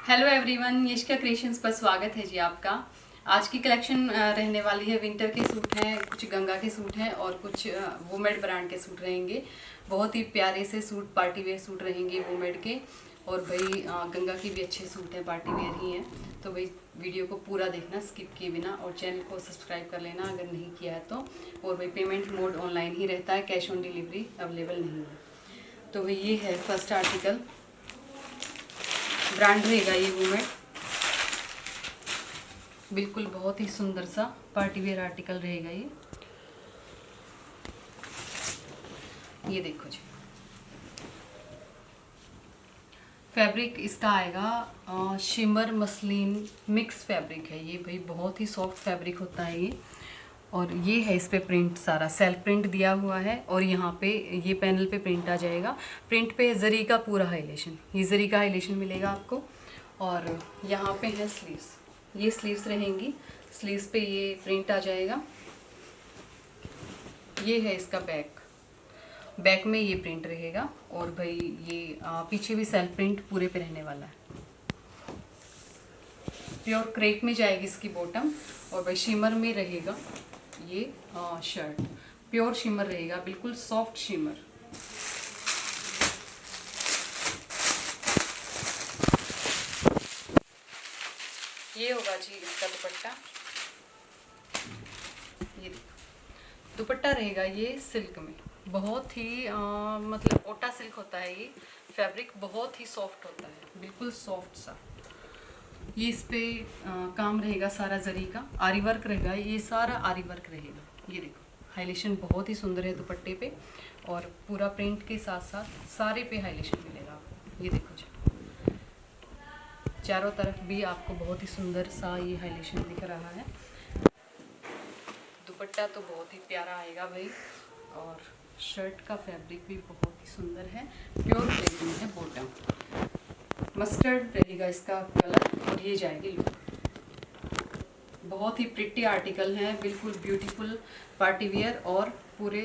Hello everyone, Yashika creations पर स्वागत है जी आपका। आज की कलेक्शन रहने वाली है विंटर के सूट हैं, कुछ गंगा के सूट हैं और कुछ वुमेड ब्रांड के सूट रहेंगे। बहुत ही प्यारे से सूट, पार्टी वेयर सूट रहेंगे वुमेड के। और भाई गंगा के भी अच्छे सूट हैं, पार्टी वेयर ही हैं। तो भाई वीडियो को पूरा देखना स्किप किए बिना, और चैनल को सब्सक्राइब कर लेना अगर नहीं किया है तो। और भाई पेमेंट मोड ऑनलाइन ही रहता है, कैश ऑन डिलीवरी अवेलेबल नहीं है। तो भाई ये है फर्स्ट आर्टिकल, ब्रांड रहेगा ये वुमेड। बिल्कुल बहुत ही सुंदर सा पार्टी वेयर आर्टिकल रहेगा ये देखो जी। फैब्रिक इसका आएगा शिमर मसलिन मिक्स फैब्रिक है ये। भाई बहुत ही सॉफ्ट फैब्रिक होता है ये। और ये है इस पे प्रिंट, सारा सेल्फ प्रिंट दिया हुआ है। और यहाँ पे ये पैनल पे प्रिंट आ जाएगा। प्रिंट पे जरी का पूरा हाईलाइशन, ये जरी का हाईलाइशन मिलेगा आपको। और यहाँ पे है स्लीव्स, ये स्लीव्स रहेंगी। स्लीव्स पे ये प्रिंट आ जाएगा। ये है इसका बैक, बैक में ये प्रिंट रहेगा। और भाई ये पीछे भी सेल्फ प्रिंट पूरे पे रहने वाला है। प्योर क्रेप में जाएगी इसकी बॉटम। और भाई शिमर में रहेगा ये शर्ट, प्योर शिमर रहेगा, बिल्कुल सॉफ्ट शिमर। ये होगा जी इसका दुपट्टा। ये दुपट्टा रहेगा ये सिल्क में, बहुत ही मतलब ओटा सिल्क होता है ये फैब्रिक, बहुत ही सॉफ्ट होता है, बिल्कुल सॉफ्ट सा। ये इस पे काम रहेगा सारा जरी का, आरी वर्क रहेगा, ये सारा आरी वर्क रहेगा। ये देखो हाईलाइशन बहुत ही सुंदर है दुपट्टे पे। और पूरा प्रिंट के साथ साथ सारे पे हाईलाइशन मिलेगा आपको। ये देखो जी, चारों तरफ भी आपको बहुत ही सुंदर सा ये हाईलाइशन दिख रहा है। दुपट्टा तो बहुत ही प्यारा आएगा भाई। और शर्ट का फैब्रिक भी बहुत ही सुंदर है, प्योर क्रेप में है बॉटम। मस्टर्ड रहेगा इसका कलर। और ये जाएगी लुक, बहुत ही प्रिटी आर्टिकल है, बिल्कुल ब्यूटीफुल पार्टी वेयर और पूरे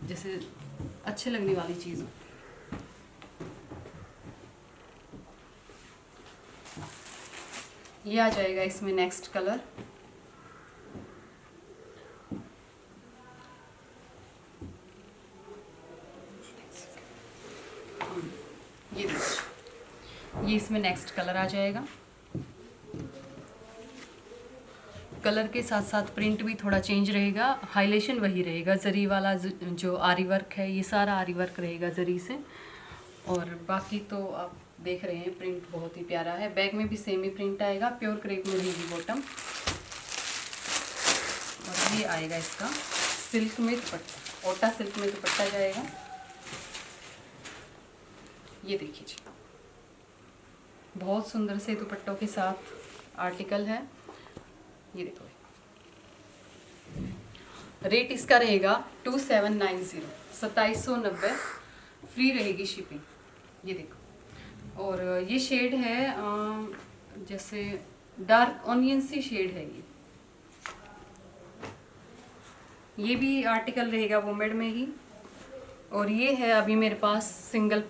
जैसे अच्छे लगने वाली चीज़ हो। ये आ जाएगा इसमें नेक्स्ट कलर। ये देखो, ये इसमें नेक्स्ट कलर आ जाएगा। कलर के साथ साथ प्रिंट भी थोड़ा चेंज रहेगा, हाईलाइशन वही रहेगा, जरी वाला जो आरी वर्क है ये सारा आरी वर्क रहेगा जरी से। और बाकी तो आप देख रहे हैं प्रिंट बहुत ही प्यारा है। बैक में भी सेम ही प्रिंट आएगा, प्योर क्रेप में रहेगी बॉटम। और ये आएगा इसका सिल्क में दुपट्टा, ओटा सिल्क में दुपट्टा जाएगा। ये देखिए जी, बहुत सुंदर से दुपट्टों के साथ आर्टिकल है। ये देखो, रेट इसका रहेगा 2790, 2790, फ्री रहेगी शिपिंग। ये देखो, और ये शेड है जैसे डार्क ऑनियन सी शेड है ये भी आर्टिकल रहेगा वुमेड में ही। और ये है अभी मेरे पास सिंगल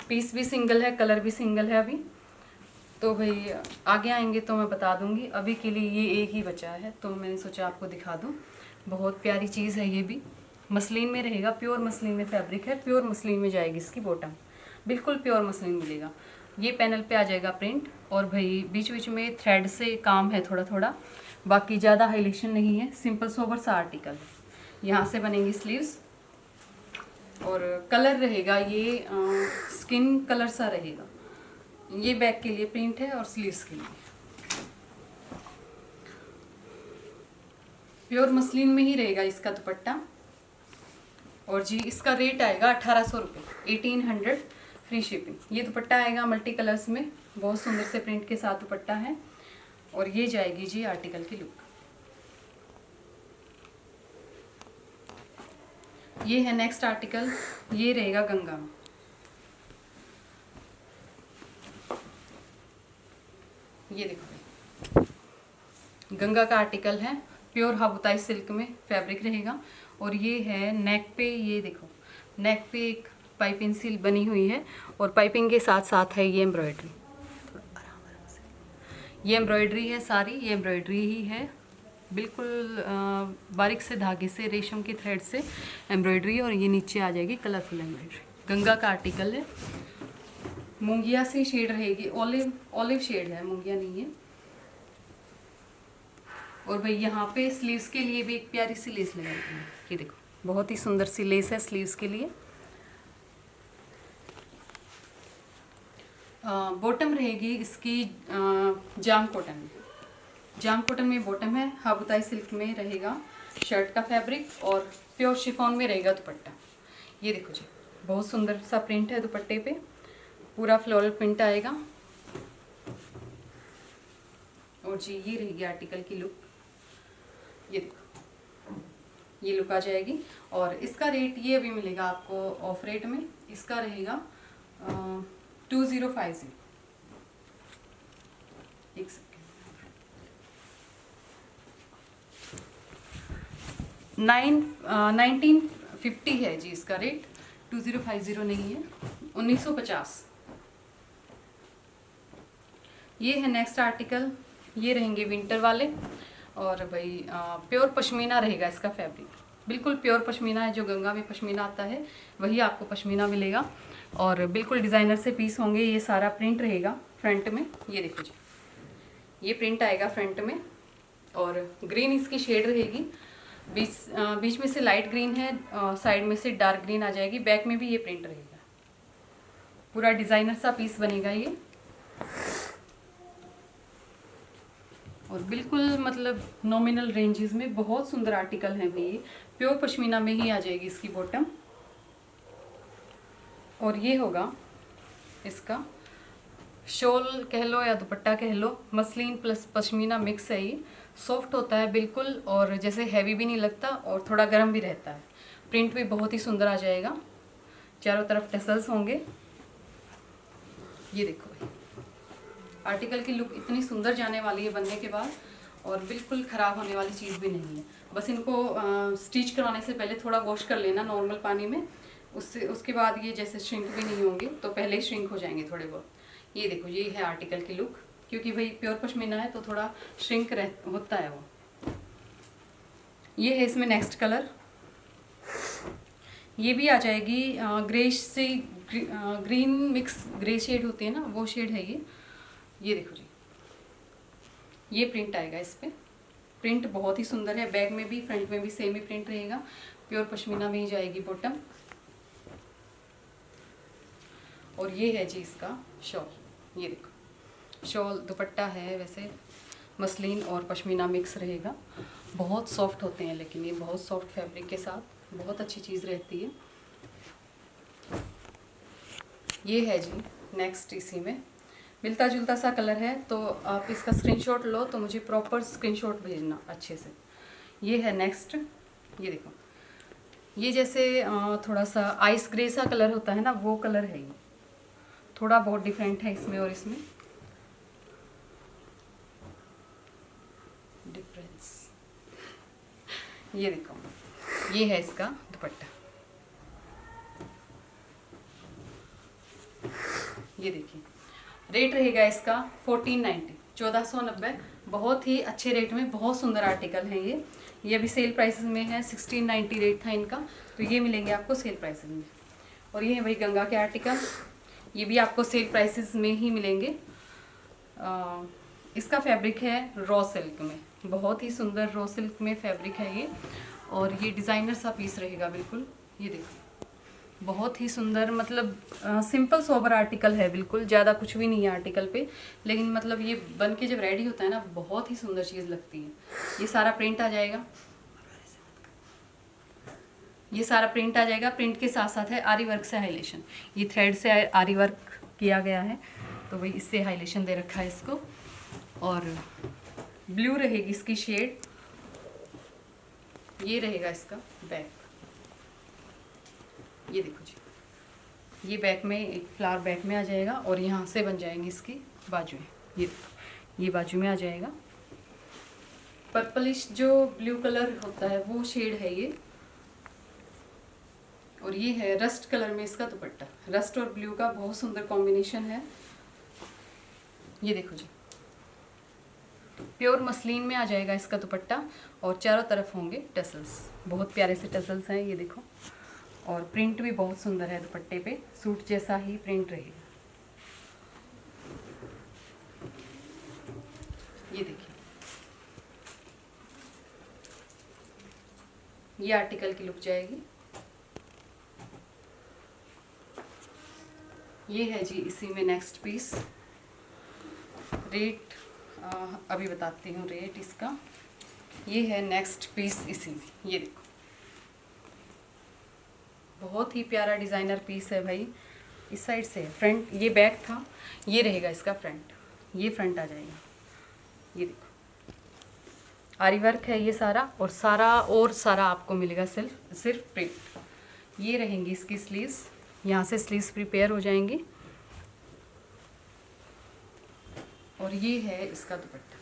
पीस भी सिंगल है, कलर भी सिंगल है अभी। तो भाई आगे आएंगे तो मैं बता दूंगी, अभी के लिए ये एक ही बचा है तो मैंने सोचा आपको दिखा दूं। बहुत प्यारी चीज़ है ये भी, मसलिन में रहेगा, प्योर मसलिन में फैब्रिक है, प्योर मसलिन में जाएगी इसकी बॉटम, बिल्कुल प्योर मसलिन मिलेगा। ये पैनल पे आ जाएगा प्रिंट। और भाई बीच बीच में थ्रेड से काम है थोड़ा थोड़ा, बाकी ज़्यादा हाईलाइशन नहीं है, सिंपल सोबर सा आर्टिकल है। यहाँ से बनेंगी स्लीव्स। और कलर रहेगा ये स्किन कलर सा रहेगा। ये बैक के लिए प्रिंट है और स्लीव्स के लिए प्योर मसलिन में ही रहेगा इसका दुपट्टा। और जी इसका रेट आएगा 1800 रुपये, 1800, फ्री शिपिंग। ये दुपट्टा आएगा मल्टी कलर्स में, बहुत सुंदर से प्रिंट के साथ दुपट्टा है। और ये जाएगी जी आर्टिकल की लुक। ये है नेक्स्ट आर्टिकल, ये रहेगा गंगा। ये देखो, गंगा का आर्टिकल है, प्योर हाबुताई सिल्क में फैब्रिक रहेगा। और ये है नेक पे, ये देखो नेक पे एक पाइपिंग सील बनी हुई है और पाइपिंग के साथ साथ है ये एम्ब्रॉयडरी। ये एम्ब्रॉयडरी है सारी, ये एम्ब्रॉयडरी ही है बिल्कुल, बारीक से धागे से, रेशम के थ्रेड से एम्ब्रॉयडरी, और ये नीचे आ जाएगी कलरफुल एम्ब्रॉयडरी। गंगा का आर्टिकल है, मूंगिया सी शेड रहेगी, ऑलिव ऑलिव शेड है, मूंगिया नहीं है। और भाई यहाँ पे स्लीव्स के लिए भी एक प्यारी सी लेस लगाई है, ये देखो बहुत ही सुंदर सी लेस है स्लीव्स के लिए। बॉटम रहेगी इसकी जाम कॉटन में, जाम कॉटन में बॉटम है, हाबुताई सिल्क में रहेगा शर्ट का फैब्रिक, और प्योर शिफॉन में रहेगा दुपट्टा। ये देखो जी बहुत सुंदर सा प्रिंट है दुपट्टे पे, पूरा फ्लोरल प्रिंट आएगा। और जी ये रहेगी आर्टिकल की लुक, ये देखो ये लुक आ जाएगी। और इसका रेट ये अभी मिलेगा आपको ऑफ रेट में, इसका रहेगा 2050। एक सेकेंड, 1950 है जी इसका रेट, 2050 नहीं है, 1950। ये है नेक्स्ट आर्टिकल, ये रहेंगे विंटर वाले। और भाई प्योर पश्मीना रहेगा इसका फैब्रिक, बिल्कुल प्योर पश्मीना है, जो गंगा में पश्मीना आता है वही आपको पश्मीना मिलेगा। और बिल्कुल डिज़ाइनर से पीस होंगे, ये सारा प्रिंट रहेगा फ्रंट में, ये देखो जी ये प्रिंट आएगा फ्रंट में। और ग्रीन इसकी शेड रहेगी, बीच में से लाइट ग्रीन है, साइड में से डार्क ग्रीन आ जाएगी, बैक में भी ये प्रिंट रहेगा, पूरा डिज़ाइनर सा पीस बनेगा ये। और बिल्कुल मतलब नॉमिनल रेंजेस में बहुत सुंदर आर्टिकल है भाई, ये प्योर पश्मीना में ही आ जाएगी इसकी बॉटम। और ये होगा इसका शॉल कह लो या दुपट्टा कह लो, मसलिन प्लस पश्मीना मिक्स है, ये सॉफ्ट होता है बिल्कुल, और जैसे हैवी भी नहीं लगता और थोड़ा गर्म भी रहता है। प्रिंट भी बहुत ही सुंदर आ जाएगा, चारों तरफ टसल्स होंगे। ये देखो भाई आर्टिकल की लुक इतनी सुंदर जाने वाली है बनने के बाद, और बिल्कुल ख़राब होने वाली चीज़ भी नहीं है। बस इनको स्टिच करवाने से पहले थोड़ा वॉश कर लेना नॉर्मल पानी में, उसके बाद ये जैसे श्रिंक भी नहीं होंगे, तो पहले ही श्रिंक हो जाएंगे थोड़े बहुत। ये देखो ये है आर्टिकल की लुक, क्योंकि भाई प्योर पश्मीना है तो थोड़ा श्रिंक होता है वो। ये है इसमें नेक्स्ट कलर, ये भी आ जाएगी ग्रेश से ग्रीन मिक्स ग्रे शेड होती है ना, वो शेड है ये। ये देखो जी ये प्रिंट आएगा इस पे, प्रिंट बहुत ही सुंदर है, बैक में भी फ्रंट में भी सेम ही प्रिंट रहेगा, प्योर पश्मीना में ही जाएगी बॉटम। और ये है जी इसका शॉल, ये देखो शॉल दुपट्टा है, वैसे मसलिन और पश्मीना मिक्स रहेगा, बहुत सॉफ्ट होते हैं, लेकिन ये बहुत सॉफ्ट फैब्रिक के साथ बहुत अच्छी चीज़ रहती है। ये है जी नेक्स्ट, इसी में मिलता जुलता सा कलर है, तो आप इसका स्क्रीनशॉट लो तो मुझे प्रॉपर स्क्रीनशॉट भेजना अच्छे से। ये है नेक्स्ट, ये देखो ये जैसे थोड़ा सा आइस ग्रे सा कलर होता है ना, वो कलर है ये, थोड़ा बहुत डिफरेंट है इसमें और इसमें डिफरेंस। ये देखो ये है इसका दुपट्टा, ये देखिए रेट रहेगा इसका 1490, 1490, बहुत ही अच्छे रेट में, बहुत सुंदर आर्टिकल है ये अभी सेल प्राइसेस में है, 1690 रेट था इनका, तो ये मिलेंगे आपको सेल प्राइसेस में। और ये है भाई गंगा के आर्टिकल, ये भी आपको सेल प्राइसेस में ही मिलेंगे। इसका फैब्रिक है रॉ सिल्क में, बहुत ही सुंदर रॉ सिल्क में फैब्रिक है ये, और ये डिज़ाइनर सा पीस रहेगा बिल्कुल। ये देखो बहुत ही सुंदर, मतलब सिंपल सोबर आर्टिकल है, बिल्कुल ज़्यादा कुछ भी नहीं है आर्टिकल पे, लेकिन मतलब ये बन के जब रेडी होता है ना, बहुत ही सुंदर चीज़ लगती है। ये सारा प्रिंट आ जाएगा, ये सारा प्रिंट आ जाएगा, प्रिंट के साथ साथ है आरी वर्क से हाइलेशन, ये थ्रेड से आरी वर्क किया गया है, तो भाई इससे हाइलेशन दे रखा है इसको। और ब्लू रहेगी इसकी शेड, ये रहेगा इसका बैक, ये देखो जी ये बैक में एक फ्लावर बैक में आ जाएगा, और यहाँ से बन जाएंगी इसकी बाजुएं, ये देखो ये बाजू में आ जाएगा। पर्पलिश जो ब्लू कलर होता है वो शेड है ये, और ये है रस्ट कलर में इसका दुपट्टा, रस्ट और ब्लू का बहुत सुंदर कॉम्बिनेशन है। ये देखो जी प्योर मसलिन में आ जाएगा इसका दुपट्टा और चारों तरफ होंगे टसल्स, बहुत प्यारे से टसल्स हैं ये देखो। और प्रिंट भी बहुत सुंदर है दुपट्टे पे, सूट जैसा ही प्रिंट रहेगा। ये देखिए, ये आर्टिकल की लुक जाएगी। ये है जी इसी में नेक्स्ट पीस। रेट अभी बताती हूँ रेट इसका। ये है नेक्स्ट पीस इसी में, ये देखो बहुत ही प्यारा डिज़ाइनर पीस है भाई। इस साइड से फ्रंट, ये बैक था, ये रहेगा इसका फ्रंट, ये फ्रंट आ जाएगा। ये देखो आरी वर्क है ये सारा, और सारा आपको मिलेगा सिर्फ प्रिंट। ये रहेंगी इसकी स्लीव्स, यहाँ से स्लीव्स प्रिपेयर हो जाएंगी। और ये है इसका दुपट्टा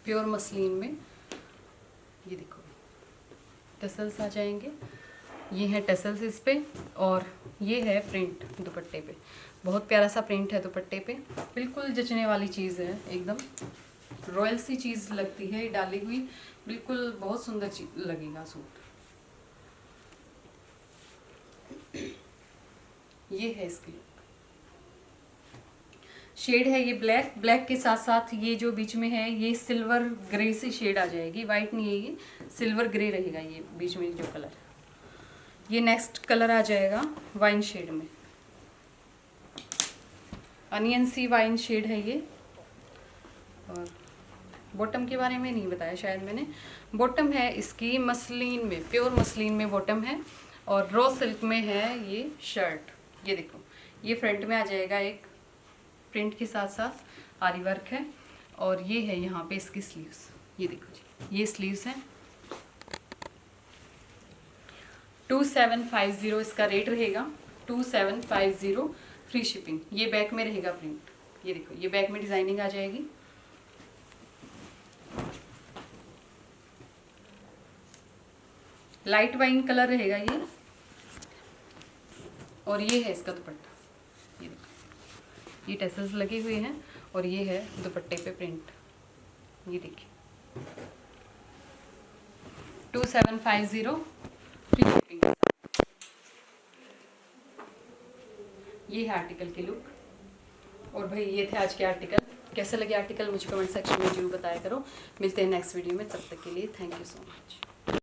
प्योर मसलिन में, ये देखो टसल्स आ जाएंगे। ये है टसल्स इस पे, और ये है प्रिंट दुपट्टे पे। बहुत प्यारा सा प्रिंट है दुपट्टे पे, बिल्कुल जचने वाली चीज़ है, एकदम रॉयल सी चीज़ लगती है डाली हुई, बिल्कुल बहुत सुंदर लगेगा सूट। ये है इसकी शेड है, ये ब्लैक के साथ साथ ये जो बीच में है ये सिल्वर ग्रे से शेड आ जाएगी, वाइट नहीं है ये, सिल्वर ग्रे रहेगा ये बीच में जो कलर। ये नेक्स्ट कलर आ जाएगा वाइन शेड में, अनियन सी वाइन शेड है ये। और बॉटम के बारे में नहीं बताया शायद मैंने, बॉटम है इसकी मसलिन में, प्योर मसलिन में बॉटम है, और रॉ सिल्क में है ये शर्ट। ये देखो ये फ्रंट में आ जाएगा, एक प्रिंट के साथ साथ आरी वर्क है, और ये है यहाँ पे इसकी स्लीव्स। ये देखो जी ये स्लीव्स हैं। 2750 इसका रेट रहेगा, 2750 फ्री शिपिंग। ये बैक में रहेगा प्रिंट, ये देखो ये बैक में डिजाइनिंग आ जाएगी। लाइट वाइन कलर रहेगा ये, और ये है इसका दुपट्टा। ये देखो ये टसल्स लगे हुए हैं, और ये है दुपट्टे पे प्रिंट। ये देखिए 2750 फ्री शिपिंग। ये है आर्टिकल की लुक। और भाई ये थे आज के आर्टिकल। कैसे लगे आर्टिकल मुझे कमेंट सेक्शन में जरूर बताया करो। मिलते हैं नेक्स्ट वीडियो में, तब तक के लिए थैंक यू सो मच।